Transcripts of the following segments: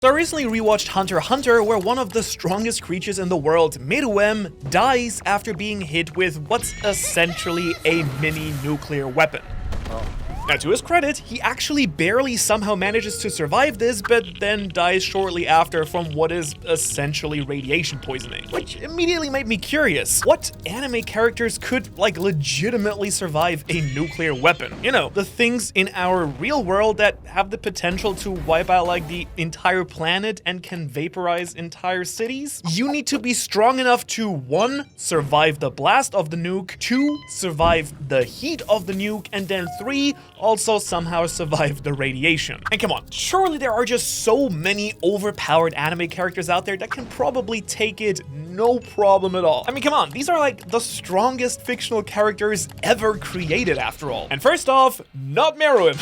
So I recently rewatched Hunter x Hunter, where one of the strongest creatures in the world, Meruem, dies after being hit with what's essentially a mini nuclear weapon. Now, to his credit, he actually barely somehow manages to survive this, but then dies shortly after from what is essentially radiation poisoning. Which immediately made me curious. What anime characters could, legitimately survive a nuclear weapon? You know, the things in our real world that have the potential to wipe out, the entire planet and can vaporize entire cities? You need to be strong enough to, 1, survive the blast of the nuke, 2, survive the heat of the nuke, and then 3, also somehow survive the radiation. And come on, surely there are just so many overpowered anime characters out there that can probably take it no problem at all. I mean, come on, these are the strongest fictional characters ever created after all. And first off, not Meruem.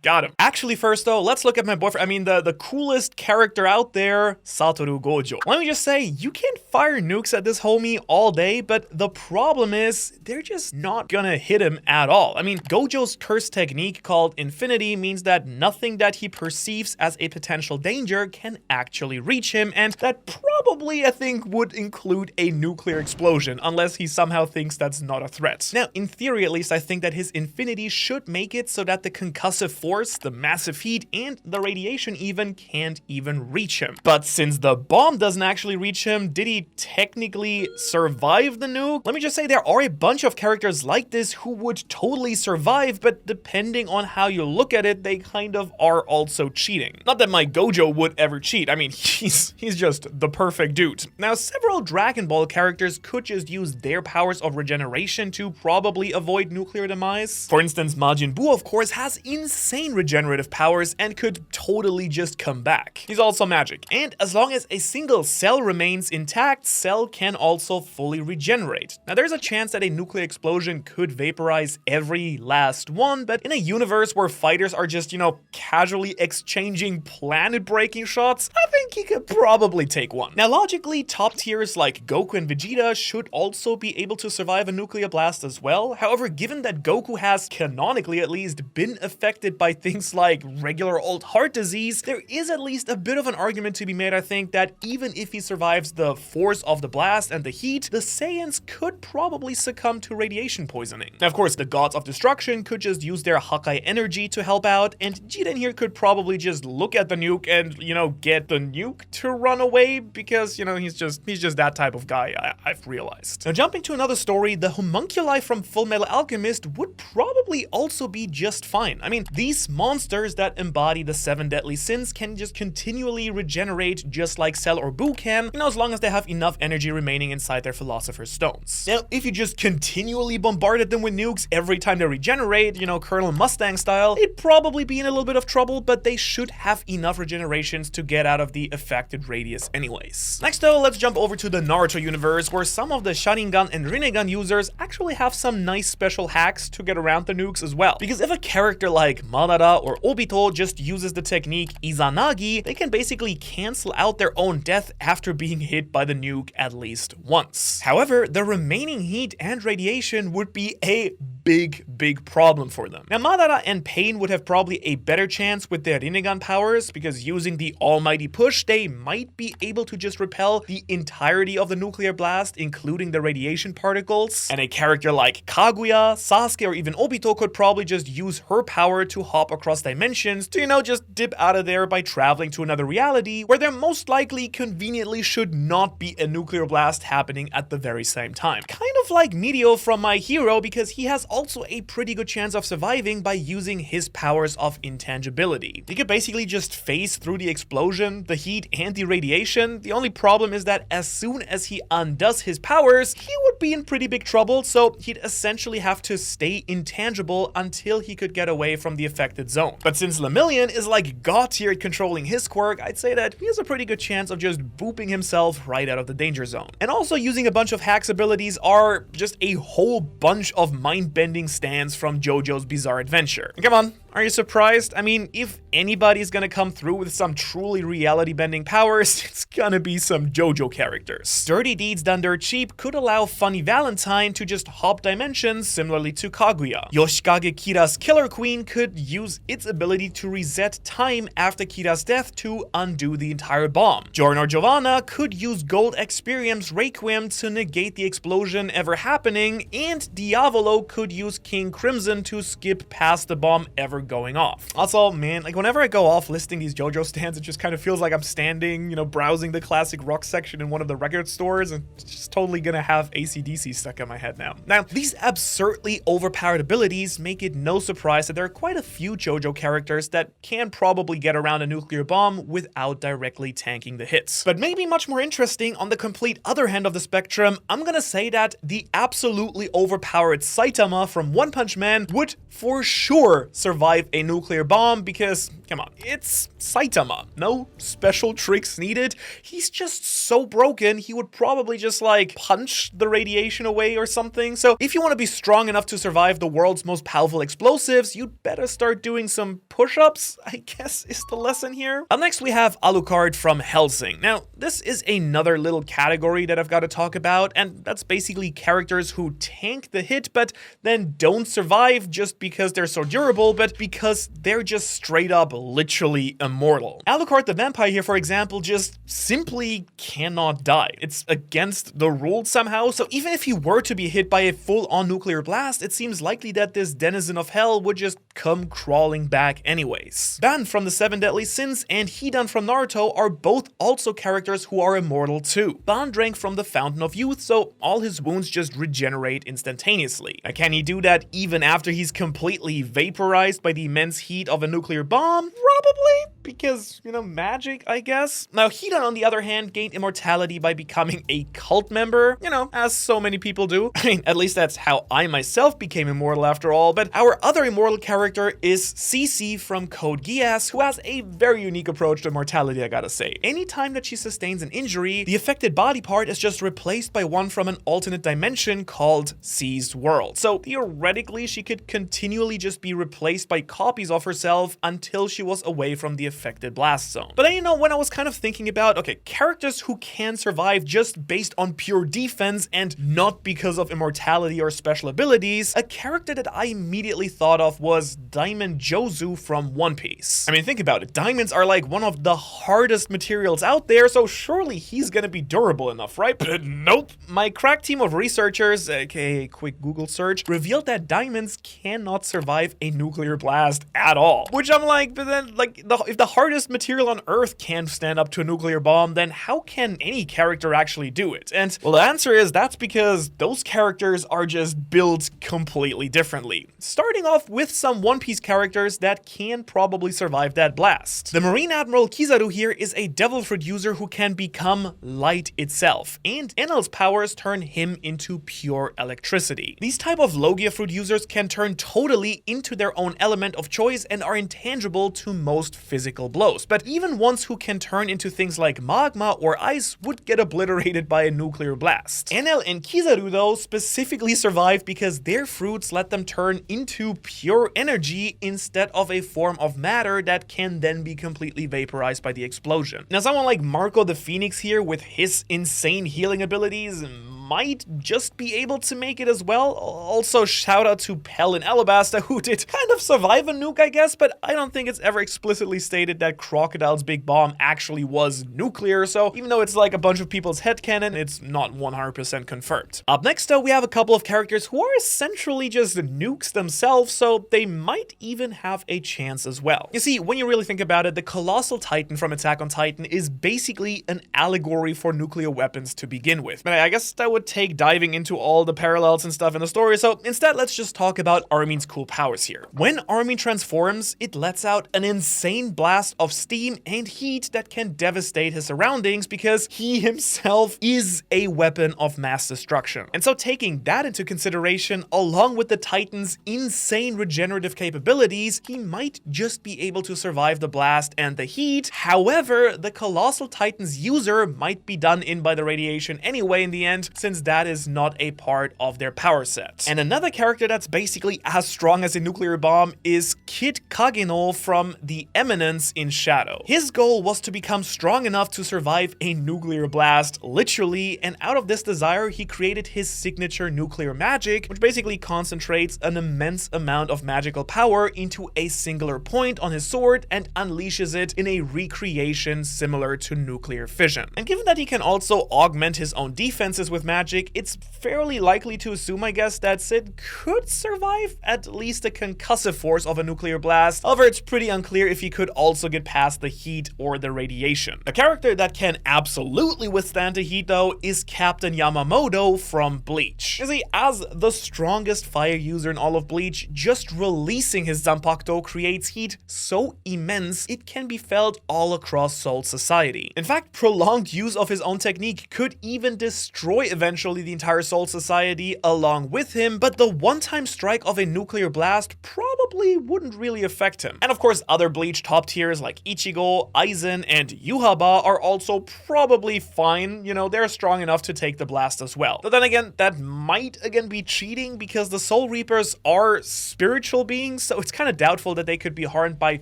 Got him. Actually, first though, let's look at my boyfriend. I mean, the coolest character out there, Satoru Gojo. Let me just say, you can fire nukes at this homie all day, but the problem is, they're just not gonna hit him at all. I mean, Gojo's curse technique called Infinity means that nothing that he perceives as a potential danger can actually reach him, and that probably, I think, would include a nuclear explosion, unless he somehow thinks that's not a threat. Now, in theory at least, I think that his Infinity should make it so that the concussive force, the massive heat, and the radiation even can't even reach him. But since the bomb doesn't actually reach him, did he technically survive the nuke? Let me just say there are a bunch of characters like this who would totally survive, but depending on how you look at it, they kind of are also cheating. Not that my Gojo would ever cheat. I mean, he's just the perfect dude. Now, several Dragon Ball characters could just use their powers of regeneration to probably avoid nuclear demise. For instance, Majin Buu, of course, has insane regenerative powers and could totally just come back. He's also magic, and as long as a single cell remains intact, Cell can also fully regenerate. Now, there's a chance that a nuclear explosion could vaporize every last one, but in a universe where fighters are just, casually exchanging planet-breaking shots, I think he could probably take one. Now, logically, top tiers like Goku and Vegeta should also be able to survive a nuclear blast as well. However, given that Goku has, canonically at least, been affected by things like regular old heart disease, there is at least a bit of an argument to be made, I think, that even if he survives the force of the blast and the heat, the Saiyans could probably succumb to radiation poisoning. Now, of course, the gods of destruction could just use their Hakai energy to help out, and Jiren here could probably just look at the nuke and, get the nuke to run away because, he's just that type of guy, I've realized. Now, jumping to another story, the homunculi from Full Metal Alchemist would probably also be just fine. I mean, these monsters that embody the 7 deadly sins can just continually regenerate just like Cell or Buu can, as long as they have enough energy remaining inside their Philosopher's Stones. Now, if you just continually bombarded them with nukes every time they regenerate, Colonel Mustang style, they'd probably be in a little bit of trouble, but they should have enough regenerations to get out of the affected radius anyways. Next though, let's jump over to the Naruto universe, where some of the Sharingan and Rinnegan users actually have some nice special hacks to get around the nukes as well. Because if a character like Madara or Obito just uses the technique Izanagi, they can basically cancel out their own death after being hit by the nuke at least once. However, the remaining heat and radiation would be a big problem for them. Now, Madara and Pain would have probably a better chance with their Rinnegan powers, because using the almighty push, they might be able to just repel the entirety of the nuclear blast, including the radiation particles. And a character like Kaguya, Sasuke, or even Obito could probably just use her power to hop across dimensions to, just dip out of there by traveling to another reality where there most likely conveniently should not be a nuclear blast happening at the very same time. Kind of like Medio from My Hero, because he has also a pretty good chance of surviving by using his powers of intangibility. He could basically just phase through the explosion, the heat, and the radiation. The only problem is that as soon as he undoes his powers, he would be in pretty big trouble, so he'd essentially have to stay intangible until he could get away from the affected zone. But since Lemillion is like god tier at controlling his quirk, I'd say that he has a pretty good chance of just booping himself right out of the danger zone. And also, using a bunch of hacks abilities are just a whole bunch of mind-bending stands from JoJo's Bizarre Adventure. And come on, Are you surprised? I mean, if anybody's gonna come through with some truly reality-bending powers, it's gonna be some JoJo characters. Dirty Deeds Done Dirt Cheap could allow Funny Valentine to just hop dimensions similarly to Kaguya. Yoshikage Kira's Killer Queen could use its ability to reset time after Kira's death to undo the entire bomb. Giorno Giovanna could use Gold Experience Requiem to negate the explosion ever happening, and Diavolo could use King Crimson to skip past the bomb ever going off. Also, man, like whenever I go off listing these JoJo stands, it just kind of feels like I'm standing, you know, browsing the classic rock section in one of the record stores, and it's just totally gonna have AC/DC stuck in my head now. Now, these absurdly overpowered abilities make it no surprise that there are quite a few JoJo characters that can probably get around a nuclear bomb without directly tanking the hits. But maybe much more interesting, on the complete other hand of the spectrum, I'm gonna say that the absolutely overpowered Saitama from One Punch Man would for sure survive a nuclear bomb because, come on, it's Saitama. No special tricks needed. He's just so broken, he would probably just like punch the radiation away or something. So if you want to be strong enough to survive the world's most powerful explosives, you'd better start doing some push-ups, I guess is the lesson here. Up next we have Alucard from Hellsing. Now, this is another little category that I've got to talk about, and that's basically characters who tank the hit but then don't survive just because they're so durable, but because they're just straight up literally immortal. Alucard the Vampire here, for example, just simply cannot die. It's against the rules somehow, so even if he were to be hit by a full-on nuclear blast, it seems likely that this denizen of hell would just come crawling back anyways. Ban from the Seven Deadly Sins and Hidan from Naruto are both also characters who are immortal too. Ban drank from the Fountain of Youth, so all his wounds just regenerate instantaneously. Now, can he do that even after he's completely vaporized by the immense heat of a nuclear bomb? Probably, because, you know, magic, I guess. Now, Hidan, on the other hand, gained immortality by becoming a cult member, you know, as so many people do. I mean, at least that's how I myself became immortal after all, but our other immortal character is Cece from Code Geass, who has a very unique approach to immortality, I gotta say. Anytime that she sustains an injury, the affected body part is just replaced by one from an alternate dimension called Seized World. So theoretically, she could continually just be replaced by copies of herself until she was away from the affected blast zone. But then, you know, when I was kind of thinking about, okay, characters who can survive just based on pure defense and not because of immortality or special abilities, a character that I immediately thought of was Diamond Jozu from One Piece. I mean, think about it. Diamonds are like one of the hardest materials out there, so surely he's gonna be durable enough, right? But nope. My crack team of researchers, aka quick Google search, revealed that diamonds cannot survive a nuclear blast at all. Which I'm like, but then, like, if the hardest material on Earth can't stand up to a nuclear bomb, then how can any character actually do it? And, well, the answer is that's because those characters are just built completely differently. Starting off with some One Piece characters that can probably survive that blast. The Marine Admiral Kizaru here is a Devil Fruit user who can become light itself, and Enel's powers turn him into pure electricity. These type of Logia Fruit users can turn totally into their own element of choice and are intangible to most physical blows, but even ones who can turn into things like magma or ice would get obliterated by a nuclear blast. Enel and Kizaru, though, specifically survive because their fruits let them turn into pure energy instead of a form of matter that can then be completely vaporized by the explosion. Now, someone like Marco the Phoenix here with his insane healing abilities might just be able to make it as well. Also, shout out to Pell and Alabasta, who did kind of survive a nuke, I guess, but I don't think it's ever explicitly stated that Crocodile's big bomb actually was nuclear, so even though it's like a bunch of people's headcanon, it's not 100% confirmed. Up next, though, we have a couple of characters who are essentially just nukes themselves, so they might even have a chance as well. You see, when you really think about it, the Colossal Titan from Attack on Titan is basically an allegory for nuclear weapons to begin with. But I guess that would take diving into all the parallels and stuff in the story, so instead let's just talk about Armin's cool powers here. When Armin transforms, it lets out an insane blast of steam and heat that can devastate his surroundings because he himself is a weapon of mass destruction. And so taking that into consideration, along with the Titan's insane regenerative capabilities, he might just be able to survive the blast and the heat. However, the Colossal Titan's user might be done in by the radiation anyway in the end, since since that is not a part of their power set. And another character that's basically as strong as a nuclear bomb is Kid Kageno from The Eminence in Shadow. His goal was to become strong enough to survive a nuclear blast, literally, and out of this desire, he created his signature nuclear magic, which basically concentrates an immense amount of magical power into a singular point on his sword and unleashes it in a recreation similar to nuclear fission. And given that he can also augment his own defenses with magic, it's fairly likely to assume, I guess, that Sid could survive at least the concussive force of a nuclear blast. However, it's pretty unclear if he could also get past the heat or the radiation. A character that can absolutely withstand the heat, though, is Captain Yamamoto from Bleach. You see, as the strongest fire user in all of Bleach, just releasing his Zanpakuto creates heat so immense it can be felt all across Seoul society. In fact, prolonged use of his own technique could even destroy eventually the entire Seoul society along with him, but the one-time strike of a nuclear blast probably wouldn't really affect him. And of course, other Bleach top tiers like Ichigo, Aizen, and Yuhaba are also probably fine. You know, they're strong enough to take the blast as well. But then again, that might again be cheating because the Soul Reapers are spiritual beings, so it's kind of doubtful that they could be harmed by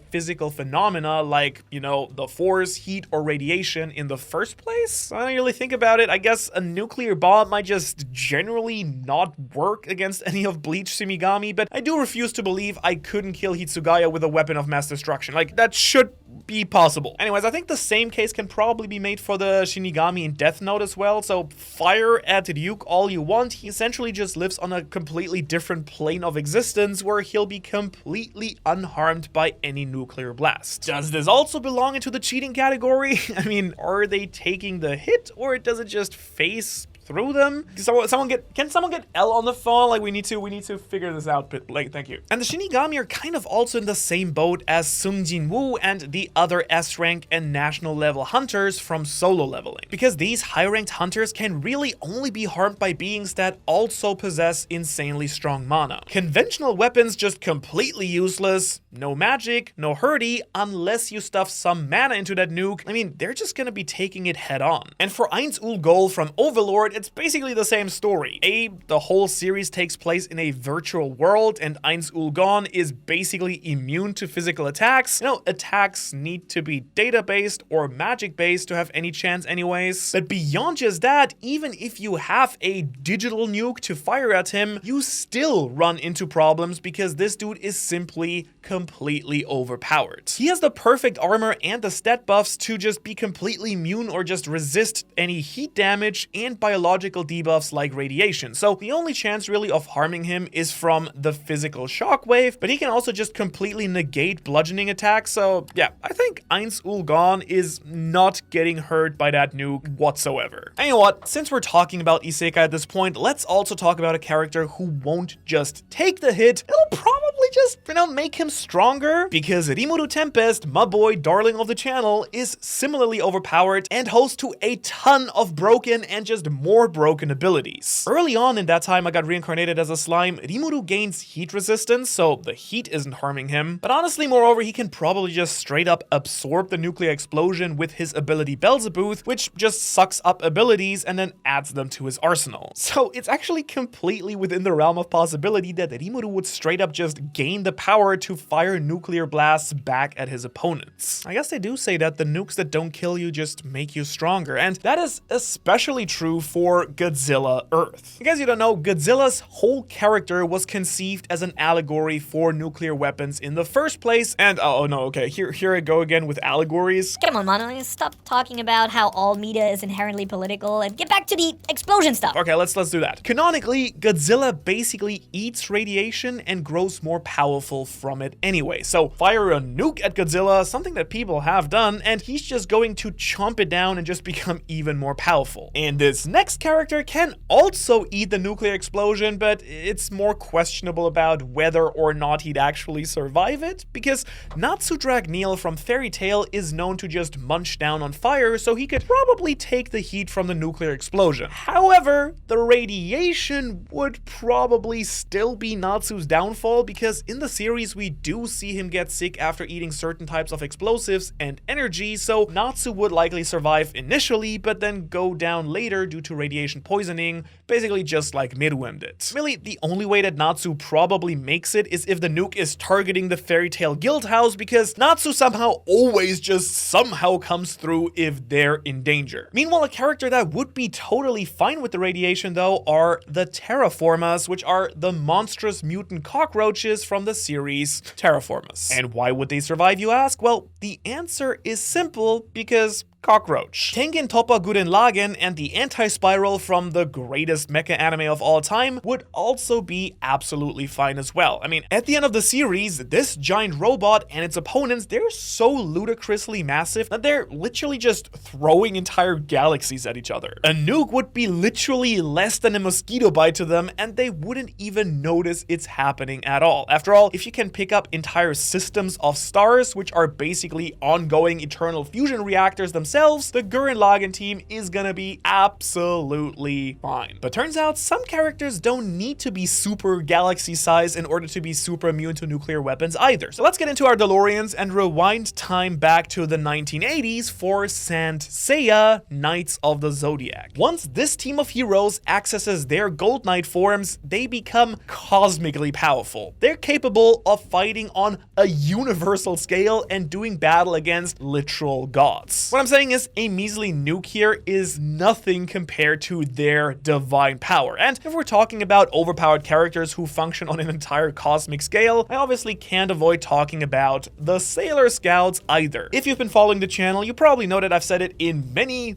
physical phenomena like, you know, the force, heat, or radiation in the first place. I don't really think about it. I guess a nuclear bomb might just generally not work against any of Bleach Shimigami, but I do refuse to believe I couldn't kill Hitsugaya with a weapon of mass destruction. Like, that should be possible. Anyways, I think the same case can probably be made for the Shinigami in Death Note as well. So fire at Ryuk all you want, he essentially just lives on a completely different plane of existence where he'll be completely unharmed by any nuclear blast. Does this also belong into the cheating category? I mean, are they taking the hit or does it just phase through them? Can someone get L on the phone? Like, we need to figure this out, but like, thank you. And the Shinigami are kind of also in the same boat as Sung Jin Woo and the other S-rank and national level hunters from solo leveling, because these high-ranked hunters can really only be harmed by beings that also possess insanely strong mana. Conventional weapons just completely useless, no magic, no hurdy, unless you stuff some mana into that nuke. I mean, they're just gonna be taking it head on. And for Ainz Ul Gol from Overlord, it's basically the same story. The whole series takes place in a virtual world, and Ainz Ul Gon is basically immune to physical attacks. You know, attacks need to be data-based or magic-based to have any chance anyways. But beyond just that, even if you have a digital nuke to fire at him, you still run into problems because this dude is simply completely overpowered. He has the perfect armor and the stat buffs to just be completely immune or just resist any heat damage and biological debuffs like radiation. So the only chance really of harming him is from the physical shockwave, but he can also just completely negate bludgeoning attacks. So yeah, I think Ainz Ul Gon is not getting hurt by that nuke whatsoever. And you know what? Since we're talking about Isekai at this point, let's also talk about a character who won't just take the hit. It'll probably just, you know, make him stronger, because Rimuru Tempest, my boy, darling of the channel, is similarly overpowered and hosts to a ton of broken and just more broken abilities. Early on in that time I got reincarnated as a slime, Rimuru gains heat resistance, so the heat isn't harming him. But honestly, moreover, he can probably just straight up absorb the nuclear explosion with his ability Belzebuth, which just sucks up abilities and then adds them to his arsenal. So it's actually completely within the realm of possibility that Rimuru would straight up just gain the power to fire nuclear blasts back at his opponents. I guess they do say that the nukes that don't kill you just make you stronger, and that is especially true for Godzilla Earth. In case you don't know, Godzilla's whole character was conceived as an allegory for nuclear weapons in the first place, and oh no, okay, here I go again with allegories. Come on, Mono, stop talking about how all media is inherently political and get back to the explosion stuff. Okay, let's do that. Canonically, Godzilla basically eats radiation and grows more powerful from it anyway. So fire a nuke at Godzilla, something that people have done, and he's just going to chomp it down and just become even more powerful. And this next character can also eat the nuclear explosion, but it's more questionable about whether or not he'd actually survive it, because Natsu Dragneel from Fairy Tail is known to just munch down on fire, so he could probably take the heat from the nuclear explosion. However, the radiation would probably still be Natsu's downfall, because because in the series we do see him get sick after eating certain types of explosives and energy, so Natsu would likely survive initially, but then go down later due to radiation poisoning, basically just like Meruem did. Really, the only way that Natsu probably makes it is if the nuke is targeting the Fairy Tail Guild House, because Natsu somehow always just somehow comes through if they're in danger. Meanwhile, a character that would be totally fine with the radiation though are the Terraformers, which are the monstrous mutant cockroaches from the series Terraformers. And why would they survive, you ask? Well, the answer is simple, because cockroach. Tengen Toppa Gurren Lagann and the anti-spiral from the greatest mecha anime of all time would also be absolutely fine as well. I mean, at the end of the series, this giant robot and its opponents, they're so ludicrously massive that they're literally just throwing entire galaxies at each other. A nuke would be literally less than a mosquito bite to them, and they wouldn't even notice it's happening at all. After all, if you can pick up entire systems of stars, which are basically ongoing eternal fusion reactors themselves, the Gurren Lagann team is gonna be absolutely fine. But turns out some characters don't need to be super galaxy size in order to be super immune to nuclear weapons either. So let's get into our DeLoreans and rewind time back to the 1980s for Saint Seiya, Knights of the Zodiac. Once this team of heroes accesses their Gold Knight forms, they become cosmically powerful. They're capable of fighting on a universal scale and doing battle against literal gods. What I'm saying is, a measly nuke here is nothing compared to their divine power. And if we're talking about overpowered characters who function on an entire cosmic scale, I obviously can't avoid talking about the Sailor Scouts either. If you've been following the channel, you probably know that I've said it in many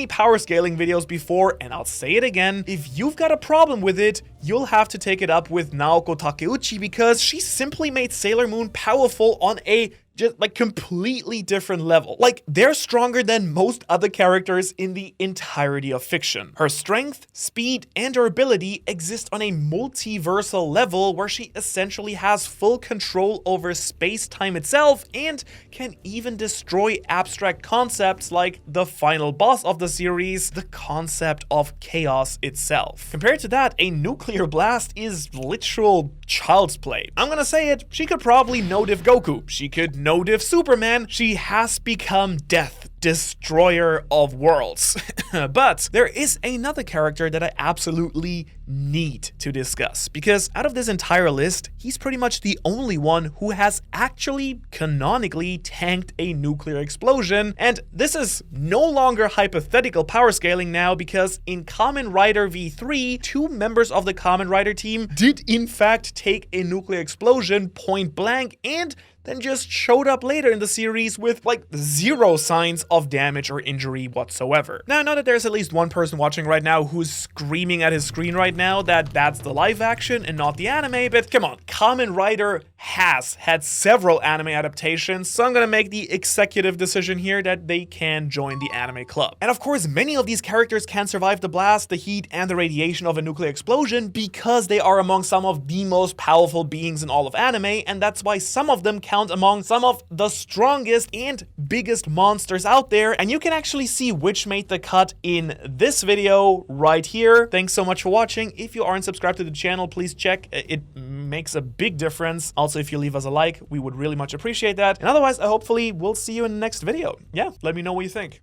power scaling videos before, and I'll say it again. If you've got a problem with it, you'll have to take it up with Naoko Takeuchi, because she simply made Sailor Moon powerful on a just like completely different level. Like, they're stronger than most other characters in the entirety of fiction. Her strength, speed, and durability exist on a multiversal level where she essentially has full control over space-time itself and can even destroy abstract concepts like the final boss of the series, the concept of chaos itself. Compared to that, a nuclear blast is literal child's play. I'm gonna say it, she could probably no-diff Goku. She could no-diff Superman. She has become Death, Destroyer of Worlds. But there is another character that I absolutely need to discuss, because out of this entire list, he's pretty much the only one who has actually canonically tanked a nuclear explosion. And this is no longer hypothetical power scaling now, because in Kamen Rider V3, 2 members of the Kamen Rider team did in fact take a nuclear explosion point blank, and then just showed up later in the series with like 0 signs of damage or injury whatsoever. Now, I know that there's at least one person watching right now who's screaming at his screen right now that that's the live action and not the anime, but come on, Kamen Rider has had several anime adaptations, so I'm gonna make the executive decision here that they can join the anime club. And of course, many of these characters can survive the blast, the heat, and the radiation of a nuclear explosion because they are among some of the most powerful beings in all of anime, and that's why some of them count among some of the strongest and biggest monsters out there. And you can actually see which made the cut in this video right here. Thanks so much for watching. If you aren't subscribed to the channel, please check. It makes a big difference. Also, if you leave us a like, we would really much appreciate that. And otherwise, hopefully we'll see you in the next video. Yeah, let me know what you think.